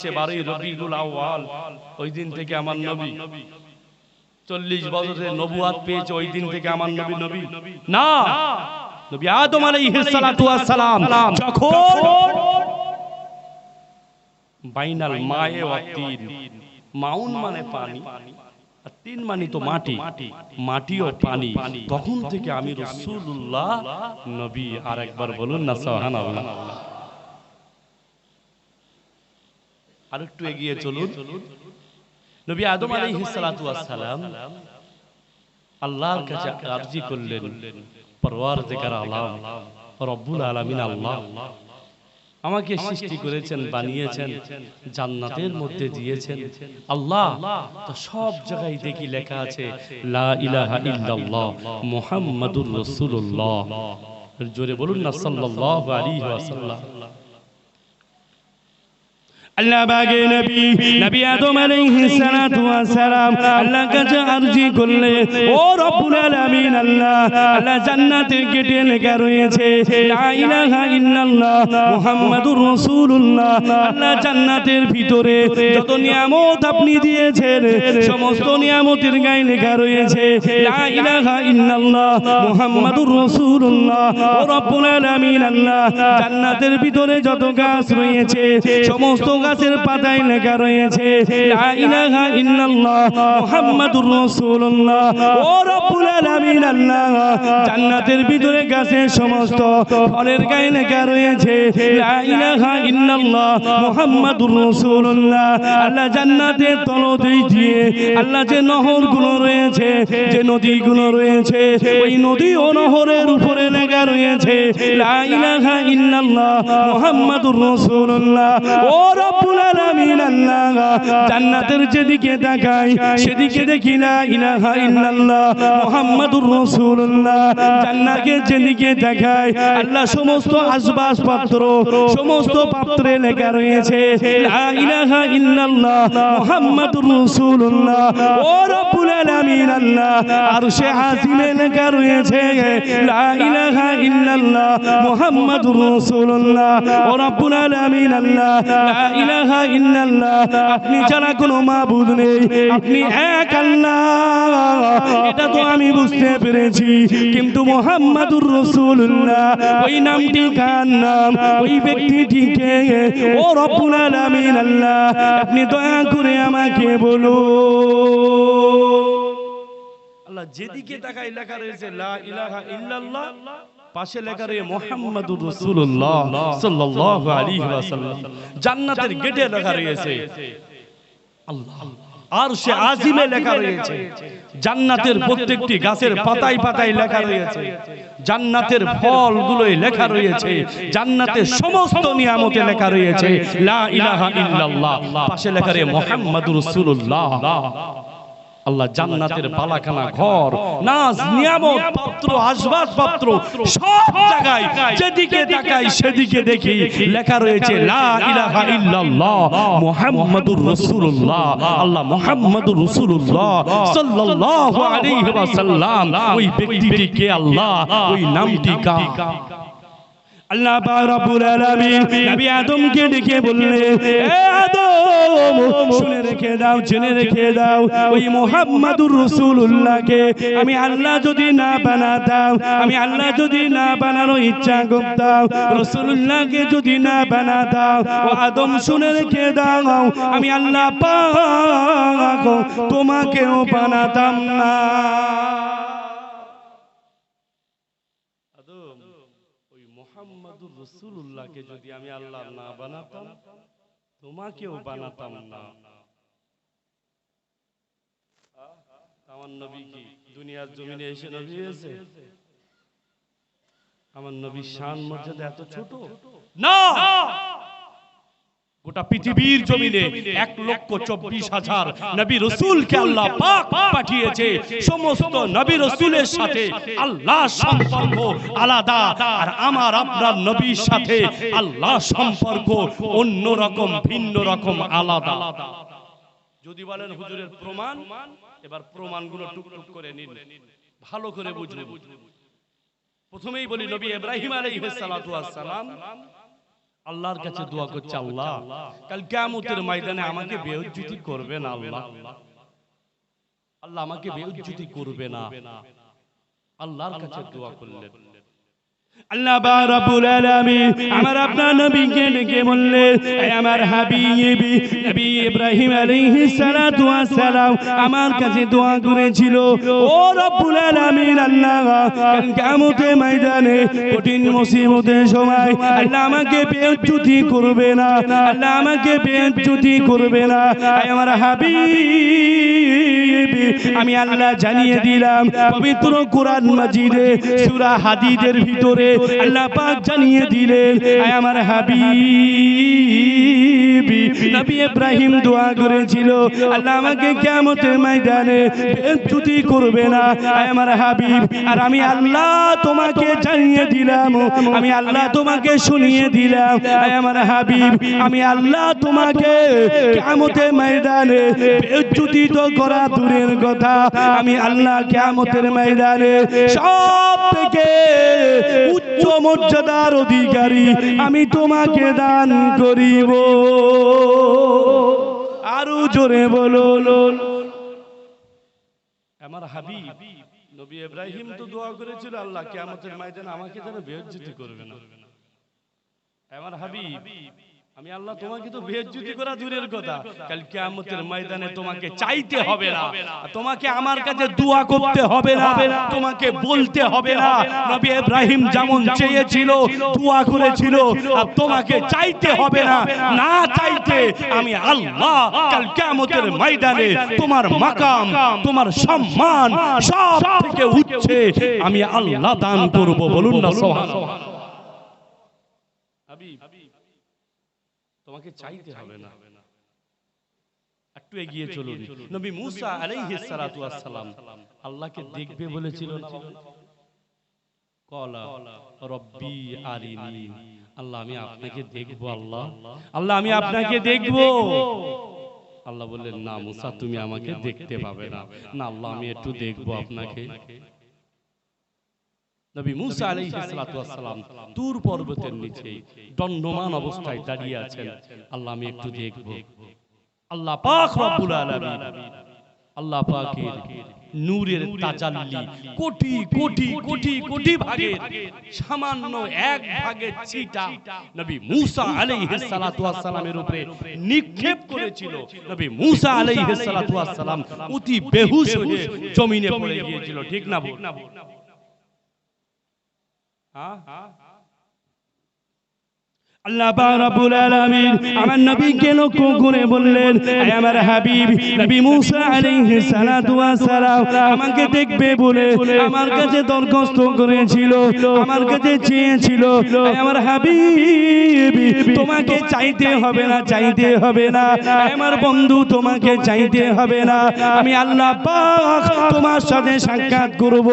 12ই রবিউল আউয়াল, ওই দিন থেকে আমার নবী 40 বছরের নবুয়ত পেয়েছে, ওই দিন থেকে আমার নবী নবী না। নবী আদম আলাইহিস সালাতু ওয়াস সালাম যখন বাইনাল মায়ে ওয়া তিন, মাউন মানে পানি আর তিন মানে তো মাটি, মাটি ও পানি, তখন থেকে আমি রাসূলুল্লাহ নবী। আর একবার বলুন না সুবহানাল্লাহ। আর একটু এগিয়ে চলুন। নবী আদম আলাইহিস সালাতু ওয়াস সালাম আল্লাহর কাছে আরজি করলেন, পরওয়ারদিগার আলাম রব্বুল আলামিন আল্লাহ, আমাকে সৃষ্টি করেছেন, বানিয়েছেন, জান্নাতের মধ্যে দিয়েছেন আল্লাহ, তো সব জায়গায় দেখি লেখা আছে লা ইলাহা ইল্লাল্লাহ মুহাম্মাদুর রাসূলুল্লাহ। জোরে বলুন না সাল্লাল্লাহু আলাইহি ওয়াসাল্লাম। আল্লাহ বাগে নবী নবী আদম আলাইহিস সালাতু ওয়াস সালাম আল্লাহর কাছে আরজি করলে, ও রব্বুল আলামিন আল্লাহ, আল্লাহ জান্নাতের গেটে লেখা রয়েছে লা ইলাহা ইল্লাল্লাহ মুহাম্মাদুর রাসূলুল্লাহ। আল্লাহ জান্নাতের ভিতরে যত নিয়ামত আপনি দিয়েছেন সমস্ত নিয়ামতের গায়ে লেখা রয়েছে লা ইলাহা ইল্লাল্লাহ মুহাম্মাদুর রাসূলুল্লাহ। ও রব্বুল আলামিন আল্লাহ, জান্নাতের ভিতরে যত গাছ রয়েছে সমস্ত গাছের পাতায় লেখা রয়েছে লা ইলাহা ইল্লাল্লাহ মুহাম্মাদুর রাসূলুল্লাহ। ও রব্বুল আলামিন আল্লাহ, জান্নাতের ভিতরে গাছের সমস্ত ফলের গায়ে লেখা রয়েছে লা ইলাহা ইল্লাল্লাহ মুহাম্মাদুর রাসূলুল্লাহ। আল্লাহ জান্নাতের তলদেই দিয়ে আল্লাহ যে নহরগুলো রয়েছে, যে নদীগুলো রয়েছে, ওই নদী ও নহরের উপরে লেখা রয়েছে লা ইলাহা ইল্লাল্লাহ মুহাম্মাদুর রাসূলুল্লাহ। ও রব্বুল আলামিন আল্লাহ, জান্নাতের যেদিকে তাকাই সেদিকে দেখি লা ইলাহা ইল্লাল্লাহ মুহাম্মাদুর রাসূলুল্লাহ। জান্নাতের যেদিকে তাকাই আল্লাহ সমস্ত আসবাবপত্র, সমস্ত পাত্রে লেখা রয়েছে লা ইলাহা ইল্লাল্লাহ মুহাম্মাদুর রাসূলুল্লাহ। ও রব্বুল আলামিন আল্লাহ, আরশে আজিমে লেখা রয়েছে লা ইলাহা ইল্লাল্লাহ মুহাম্মাদুর রাসূলুল্লাহ। ও রব্বুল আলামিন আল্লাহ, লা ইলাহা ইল্লাল্লাহ, আপনি ছাড়া কোনো মাবুদ নেই, আপনি এক আল্লাহ, এটা তো আমি বুঝতে পেরেছি, কিন্তু মুহাম্মাদুর রাসূলুল্লাহ ওই নামটি কার নাম, ওই ব্যক্তিটিকে ও রব্বুল আলামিন আল্লাহ, আপনি দয়া করে আমাকে বলুন। আল্লাহ যেদিকে তাকাই লেখা রয়েছে লা ইলাহা ইল্লাল্লাহ, পাশে লেখা রয়েছে মুহাম্মাদুর রাসূলুল্লাহ সাল্লাল্লাহু আলাইহি ওয়াসাল্লাম। জান্নাতের গেটে লেখা রয়েছে আল্লাহ, আরশে আজিমে লেখা রয়েছে, জান্নাতের প্রত্যেকটি গাছের পাতায় পাতায় লেখা রয়েছে, জান্নাতের ফলগুলোই লেখা রয়েছে, জান্নাতের সমস্ত নিয়ামতে লেখা রয়েছে লা ইলাহা ইল্লাল্লাহ, পাশে লেখা রয়েছে মুহাম্মাদুর রাসূলুল্লাহ। আল্লাহ জান্নাতের বালাখানা ঘর, নাজ নিয়ামত পাত্র, আসবাবপত্র সব জায়গায় যেদিকে তাকাই সেদিকে দেখি লেখা রয়েছে লা ইলাহা ইল্লাল্লাহ মুহাম্মাদুর রাসূলুল্লাহ। আল্লাহ মুহাম্মাদুর রাসূলুল্লাহ সাল্লাল্লাহু আলাইহি ওয়াসাল্লাম, ওই ব্যক্তিটি কে আল্লাহ, ওই নামটি কার? আল্লাহ পাক রব্বুল আলামিন নবী আদমকে ডেকে বললেন, এ আদম শুনে রেখে দাও, জেনে রেখে দাও, ওই মুহাম্মাদুর রাসূলুল্লাহকে আমি আল্লাহ যদি না বানাতাম, আমি আল্লাহ যদি না বানানোর ইচ্ছা করতাম, রাসূলুল্লাহকে যদি না বানাতাম, ও আদম শুনে রেখে দাও, আমি আল্লাহ পাক তোমাকেও বানাতাম না। মুহাম্মাদুর রাসূলুল্লাহকে যদি আমি আল্লাহ না বানাতাম, তোমাকেও বানাতাম না। আমার নবী কি দুনিয়ার জমিনে এসে নবী হয়েছে? আমার নবীর শান মর্যাদা এত ছোট না। গোটা পৃথিবীর জমিনে 1,24,000 নবী রাসূলকে আল্লাহ পাক পাঠিয়েছে। সমস্ত নবী রাসূলের সাথে আল্লাহ সম্পর্ক আলাদা, আর আমার আপনার নবীর সাথে আল্লাহ সম্পর্ক অন্য রকম, ভিন্ন রকম, আলাদা। যদি বলেন হুজুরের প্রমাণ, এবার প্রমাণগুলো টুকটুক করে নিন, ভালো করে বুঝুন। প্রথমেই বলি নবী ইব্রাহিম আলাইহিস সালাতু ওয়াস সালাম আল্লাহর কাছে দোয়া করছে, আল্লাহ কাল কিয়ামতের ময়দানে আমাকে বেইজ্জতি করবে না আল্লাহ, আল্লাহ আমাকে বেইজ্জতি করবে না। আল্লাহর কাছে দোয়া করলেন। আল্লাহ পাক রব্বুল আলামিন আমার আপনার নবীকে ডেকে বললেন, হে আমার হাবিব নবী ইব্রাহিম আলাইহিস সালাতু ওয়াস সালাম আমার কাছে দোয়া করেছিল, ও রব্বুল আলামিন আল্লাহ কাল কিয়ামতের ময়দানে কঠিন মুসিবতের সময় আল্লাহ আমাকে বেইজ্জতি করবে না, আল্লাহ আমাকে বেইজ্জতি করবে না। হে আমার হাবিব আমি আল্লাহ জানিয়ে দিলাম পবিত্র কোরআন মাজিদে সূরা হাদীদের ভিতরে আল্লাহ পাক জানিয়ে দিলেন, আয় আমার হাবিব নবী ইব্রাহিম দোয়া করেছিল, আল্লাহ আমাকে কিয়ামতের ময়দানে বেইজ্জতি করবে না। আয় আমার হাবিব আর আমি আল্লাহ তোমাকে জানিয়ে দিলাম, আমি আল্লাহ তোমাকে শুনিয়ে দিলাম, আয় আমার হাবিব আমি আল্লাহ তোমাকে কিয়ামতের ময়দানে বেইজ্জতি তো করা দূরের কথা, আমি আল্লাহ কিয়ামতের ময়দানে সব থেকে উচ্চ মর্যাদার অধিকারী আমি তোমাকে দান করিব। আরো জোরে বলুন। আমার হাবিব নবী ইব্রাহিম তো দোয়া করেছিল, আল্লাহ কিয়ামতের ময়দানে আমাকে যেন বেইজ্জতি করবে না। আমার হাবিব আমি আল্লাহ তোমাকে তো বেইজ্জতি করা দূরের কথা, কাল কিয়ামতের ময়দানে তোমাকে চাইতে হবে না, তোমাকে আমার কাছে দোয়া করতে হবে না, তোমাকে বলতে হবে না। নবী ইব্রাহিম যেমন চেয়েছিল দোয়া করেছিল, আর তোমাকে চাইতে হবে না, না চাইতে আমি আল্লাহ কাল কিয়ামতের ময়দানে তোমার মাকাম তোমার সম্মান সব থেকে উচ্চে আমি আল্লাহ দান করব। বলুন না সুবহানাল্লাহ। হাবিব তোমাকে চাইতে হবে না, একটু এগিয়ে চলুন। নবী মুসা আলাইহিস সালাতু ওয়াস সালাম আল্লাহকে দেখবে বলেছিল না, ক্বালা রব্বি আরিনি, আল্লাহ আমি আপনাকে দেখব, আল্লাহ আল্লাহ আমি আপনাকে দেখব। আল্লাহ বললেন, না মুসা তুমি আমাকে দেখতে পাবে না, না আল্লাহ আমি একটু দেখব আপনাকে। নবী মুসা আলাইহিস সালাতু ওয়াস সালাম তুর পর্বতের নিচে দণ্ডমান অবস্থায় দাঁড়িয়ে আছেন, আল্লাহ আমি একটু দেখব। আল্লাহ পাক রব্বুল আলামিন আল্লাহ পাকের নূরের তাজাল্লি কোটি কোটি কোটি কোটি ভাগের সামান্য এক ভাগের ছিটা নবী মুসা আলাইহিস সালাতু ওয়াস সালামের উপরে নিক্ষেপ করেছিল। নবী মুসা আলাইহিস সালাতু ওয়াস সালাম অতি বেহুশ হয়ে জমিনে পড়ে গিয়েছিল, ঠিক না? আল্লাহ পাক রব্বুল আলামিন আমার নবীকে লক্ষ্য করে বললেন, হে আমার হাবিব নবী মুসা আলাইহিস সালাতু ওয়াস সালাম আমাকে দেখবে বলে আমার কাছে দরখাস্ত করেছিল, আমার কাছে চেয়েছিল। হে আমার হাবিব তোমাকে চাইতে হবে না, চাইতে হবে না, হে আমার বন্ধু তোমাকে চাইতে হবে না, আমি আল্লাহ পাক তোমার সাথে সাক্ষাৎ করব,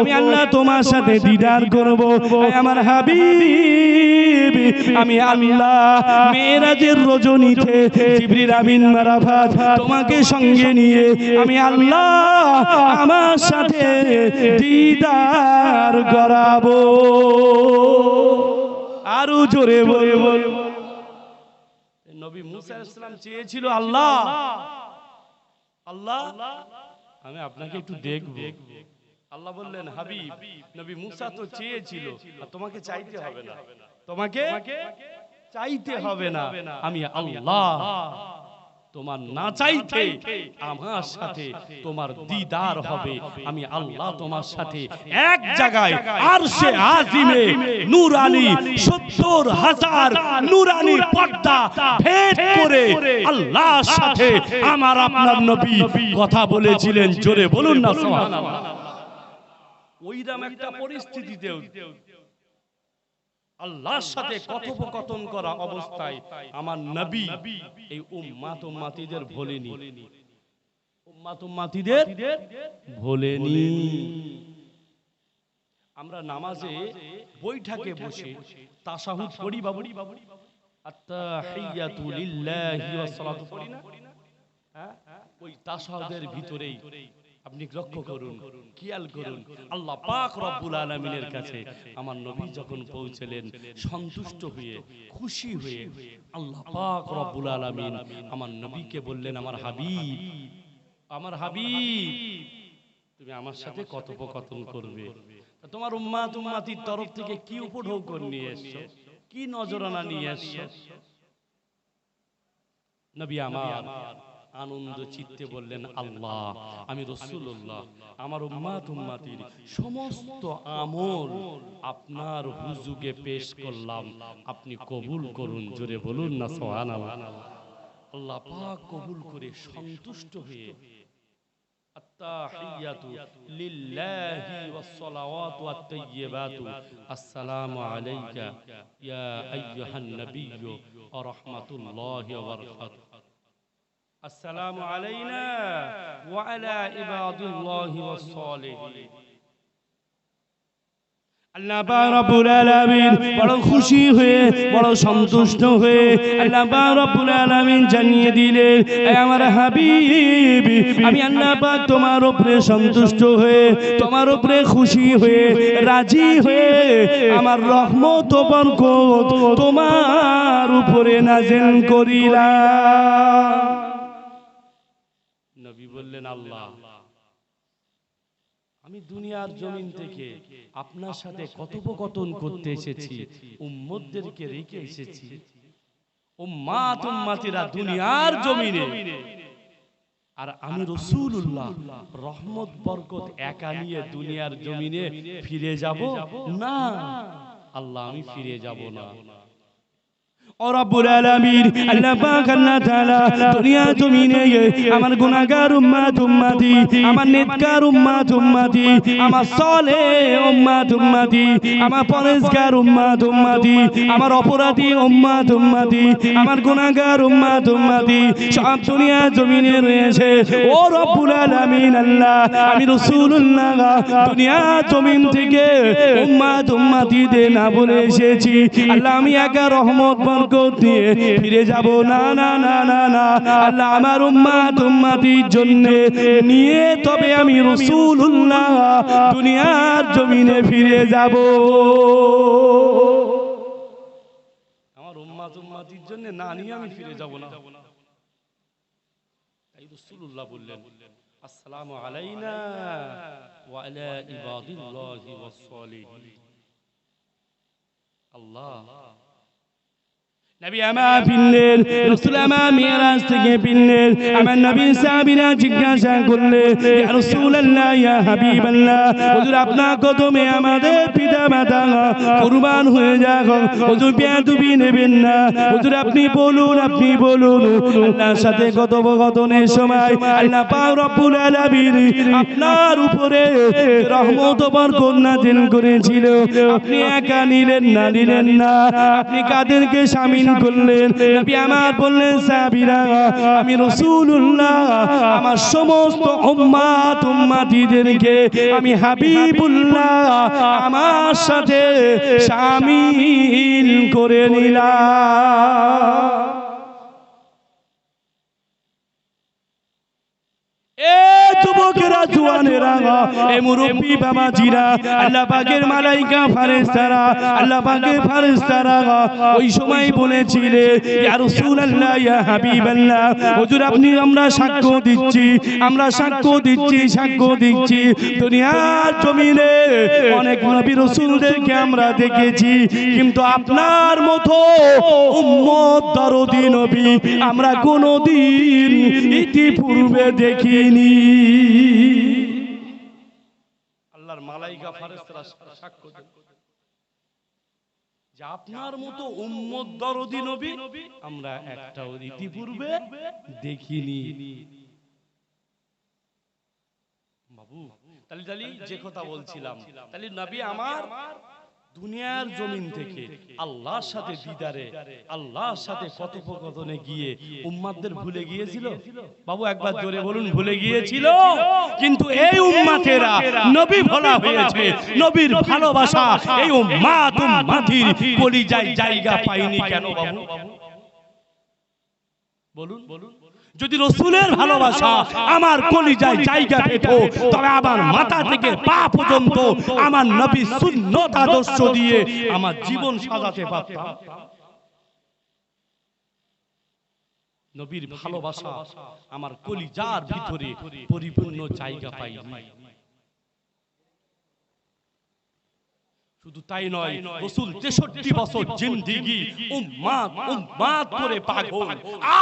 আমি আল্লাহ তোমার সাথে দিদার করব। হে আমার হাবিব আমি আল্লাহ মেরাজের রজনীতে জিবরিল আমিন মারাফাত তোমাকে সঙ্গে নিয়ে আমি আল্লাহ আমার সাথে দিদার করাবো। আরো জোরে বল। নবী মুসা আলাইহিস সালাম চেয়েছিল, আল্লাহ আল্লাহ আমি আপনাকে একটু দেখব। আল্লাহ বললেন, হাবিব নবী মুসা তো চেয়েছিল, আর তোমাকে চাইতে হবে না, তোমাকে চাইতে হবে না, আমি আল্লাহ তোমার না চাইতে আমার সাথে তোমার দিদার হবে, আমি আল্লাহ তোমার সাথে এক জায়গায় আরশে আজিমে নূরানি ৭০,০০০ নূরানি পর্দা ভেদ করে আল্লাহর সাথে আমার আপনার নবী কথা বলেছিলেন। জোরে বলুন না সুবহানাল্লাহ। ওইরকম একটা পরিস্থিতিতে আল্লাহর সাথে কথোপকথন করা অবস্থায় আমার নবী এই উম্মাত উম্মাতীদের ভোলেনি, উম্মাত উম্মাতীদের ভোলেনি। আমরা নামাজে বৈঠকে বসে তাশাহুদ পড়ি বাবু, আত-তাহিয়াতু লিল্লাহি ওয়াস সালাতু পড়ি না? হ্যাঁ, ওই তাশাহুদের ভিতরেই আপনি লক্ষ্য করুন, খেয়াল করুন, আল্লাহ পাক রব্বুল আলামিনের কাছে আমার নবী যখন পৌঁছলেন সন্তুষ্ট হয়ে খুশি হয়ে, আল্লাহ পাক রব্বুল আলামিন আমার নবীকে বললেন, আমার হাবিব, আমার হাবিব, তুমি আমার সাথে কথোপকথন করবে। তোমার উম্মাত উম্মাতির তরফ থেকে কি উপঢৌক নিয়ে এসছো, কি নজরানা নিয়ে এসছো? নবী আমার আনন্দ চিত্তে বললেন, আল্লাহ, আমি রাসূলুল্লাহ, আমার উম্মাত উম্মাতির সমস্ত আমল আপনার হুজুগে পেশ করলাম, আপনি কবুল করুন। জোরে বলুন না সুবহানাল্লাহ। আল্লাহ পাক কবুল করে সন্তুষ্ট হয়ে আত্তাহিয়াতু লিল্লাহি ওয়াস সালাওয়াতু ওয়াত তাইয়্যিবাতু আসসালামু আলাইকা ইয়া আইয়ুহান নাবিয়্যু ওয়া রাহমাতুল্লাহি ওয়া বারাকাতুহু। আসসালামু আলাইনা ওয়া আলা ইবাদিল্লাহি ওয়াস সালিহিন। আল্লাহ পাক রব্বুল আলামিন বড় খুশি হয়ে, বড় সন্তুষ্ট হয়ে আল্লাহ পাক রব্বুল আলামিন জানিয়ে দিলেন, হে আমার হাবিব, আমি আল্লাহ পাক তোমার উপরে সন্তুষ্ট হয়ে, তোমার উপরে খুশি হয়ে, রাজি হয়ে আমার রহমত ও বরকত তোমার উপরে নাযিল করিলাম। নবী বললেন, আল্লাহ, আমি দুনিয়ার জমিন থেকে আপনার সাথে কথোপকথন করতে এসেছি, উম্মতদেরকে রেখে এসেছি। উম্মাত উম্মাতিরা দুনিয়ার জমিনে, আর আমি রাসূলুল্লাহ রহমত বরকত একা নিয়ে দুনিয়ার জমিনে ফিরে যাব না। আল্লাহ, আমি ফিরে যাব না। ও রব্বুল আলামিন, আল্লাহ পাক আল্লাহ তাআলা দুনিয়া জমিনে আমার গুনাহগার উম্মত উম্মতি, আমার নেককার উম্মত উম্মতি, আমার সালেহ উম্মত উম্মতি, আমার পরহেজগার উম্মত উম্মতি, আমার অপরাধী উম্মত উম্মতি, আমার গুনাহগার উম্মত উম্মতি সব দুনিয়া জমিনে রয়েছে। ও রব্বুল আলামিন, আল্লাহ, আমি রাসূলুল্লাহ দুনিয়া জমিন থেকে উম্মত উম্মতিদের না বলে এসেছি। আল্লাহ, আমি একা রহমত দিয়ে ফিরে যাব না, না, না, না, না। আল্লাহ, আমার উম্মাত উম্মাতির জন্য নিয়ে তবে আমি রাসূলুল্লাহ দুনিয়ার জমিনে ফিরে যাব। আমার উম্মাত উম্মাতির জন্য না নিয়ে আমি ফিরে যাব না। তাই রাসূলুল্লাহ বললেন, আসসালামু আলাইনা ওয়া আলা ইবাদিল্লাহি ওয়াস সালিহিন। আল্লাহ, নবী আমার ফিরলেন, রাসূল আমার মিরাজ থেকে ফিরলেন। আমার নবী সাহাবীরা জিজ্ঞাসা করলেন, ইয়া রাসূলুল্লাহ, ইয়া হাবিবাল্লাহ, হুজুর আপনার কদমে আমাদের পিতামাতা কুরবান হয়ে যাক, হুজুর বেয়াদবি নেবেন না। হুজুর আপনি বলুন, আপনি বলুন। আল্লাহর সাথে কথোপকথনের সময় আল্লাহ পাক রব্বুল আলামিন আপনার উপরে রহমত ও বরকত নাযিল করেছিল। আপনি একা নিলেন না, নিলেন না, আপনি কাদেরকে শামিল করলেন? নবী আমার বললেন, সাহাবীরা, আমি রাসূলুল্লাহ আমার সমস্ত উম্মাত উম্মাতিদেরকে আমি হাবিবুল্লাহ আমার সাথে শামিল করে নিলাম। যুবকেরা, জওয়ানেরা, এ মুরব্বি বাবাজিরা, আল্লাহ পাকের মালাইকা ফেরেশতারা, আল্লাহ পাকের ফেরেশতারা ওই সময় বলেছিলেন, ইয়া রাসূলুল্লাহ, ইয়া হাবিবাল্লাহ, হুজুর আপনি, আমরা সাক্ষ্য দিচ্ছি, আমরা সাক্ষ্য দিচ্ছি, সাক্ষ্য দিচ্ছি, দুনিয়ার জমিনে অনেক নবী রাসূলদেরকে আমরা দেখেছি, কিন্তু আপনার মতো উম্মত দরদি নবী আমরা কোনোদিন ইতিপূর্বে দেখিনি। আল্লাহর মালাইকা ফেরেশতারা সাক্ষ্য দেন যে আপনার মতো উম্মত দরদি নবী আমরা একটাও ইতিপূর্বে দেখিনি। বাবু, তাহলে যে কথা বলছিলাম, তাহলে নবী আমার দুনিয়ার জমিন থেকে আল্লাহর সাথে দিদারে, আল্লাহর সাথে কথোপকথনে গিয়ে উম্মাতদের ভুলে গিয়েছিল। বাবু একবার জোরে বলুন, ভুলে গিয়েছিল। কিন্তু এই উম্মাতেরা নবী ভোলা হয়েছে, নবীর ভালোবাসা এই উম্মাত উম্মাতির কলিজায় জায়গা পায়নি কেন বাবু? বলুন যদি রাসূলের ভালোবাসা আমার কলিজায় জায়গা পেত তবে আমার মাথা থেকে পা পর্যন্ত আমার নবীর সুন্নাত আদর্শ দিয়ে আমার জীবন সাজাতে পারতাম। নবীর ভালোবাসা আমার কলিজার ভিতরে পরিপূর্ণ জায়গা পায়নি। শুধু তাই নয়, রাসূল 63 বছর জিন্দেগি উম্মাত উম্মাত করে পাগল।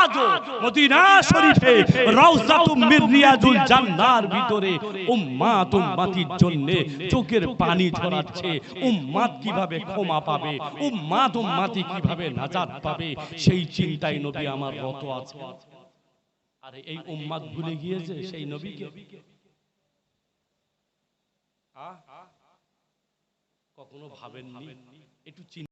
আজও মদিনা শরীফে রওজাতুম মির রিয়াজুল জান্নার ভিতরে উম্মাত উম্মতির জন্য চোখের পানি ঝরাচ্ছে। উম্মাত কিভাবে ক্ষমা পাবে, উম্মাত উম্মতি কিভাবে নাজাত পাবে, সেই চিন্তায় নবী আমার রত আছে। আরে এই উম্মাত ভুলে গিয়েছে সেই নবীকে। কখনো ভাবেননি? একটু